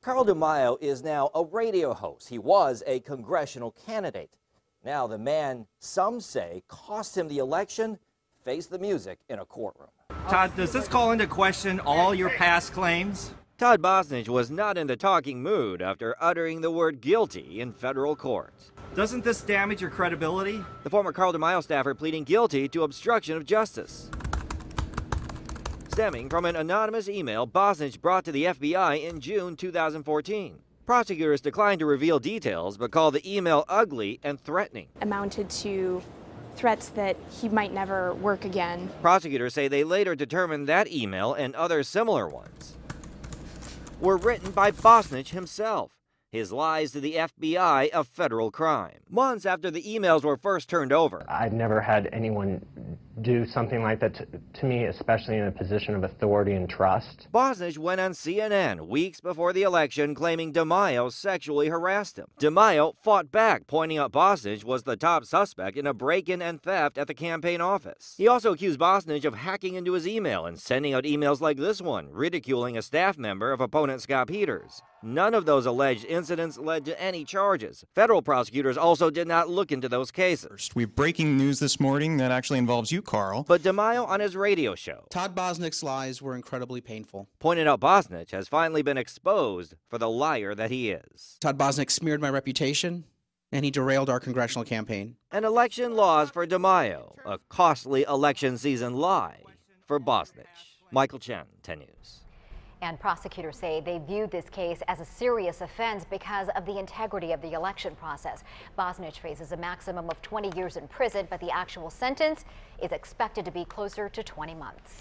Carl DeMaio is now a radio host. He was a congressional candidate. Now the man some say cost him the election faced the music in a courtroom. Todd, does this call into question all your past claims? Todd Bosnich was not in the talking mood after uttering the word guilty in federal court. Doesn't this damage your credibility? The former Carl DeMaio staffer pleading guilty to obstruction of justice. Stemming from an anonymous email Bosnich brought to the FBI in June 2014. Prosecutors declined to reveal details but called the email ugly and threatening. Amounted to threats that he might never work again. Prosecutors say they later determined that email and other similar ones were written by Bosnich himself. His lies to the FBI a federal crime. Months after the emails were first turned over. I've never had anyone do something like that to me, especially in a position of authority and trust. Bosnich went on CNN weeks before the election claiming DeMaio sexually harassed him. DeMaio fought back, pointing out Bosnich was the top suspect in a break-in and theft at the campaign office. He also accused Bosnich of hacking into his email and sending out emails like this one, ridiculing a staff member of opponent Scott Peters. None of those alleged incidents led to any charges. Federal prosecutors also did not look into those cases. We have breaking news this morning that actually involves you, Carl. But DeMaio on his radio show, Todd Bosnich's lies were incredibly painful. Pointed out Bosnich has finally been exposed for the liar that he is. Todd Bosnich smeared my reputation, and he derailed our congressional campaign. And election laws for DeMaio, a costly election season lie for Bosnich. Michael Chen, 10 News. And prosecutors say they viewed this case as a serious offense because of the integrity of the election process. Bosnich faces a maximum of 20 years in prison, but the actual sentence is expected to be closer to 20 months.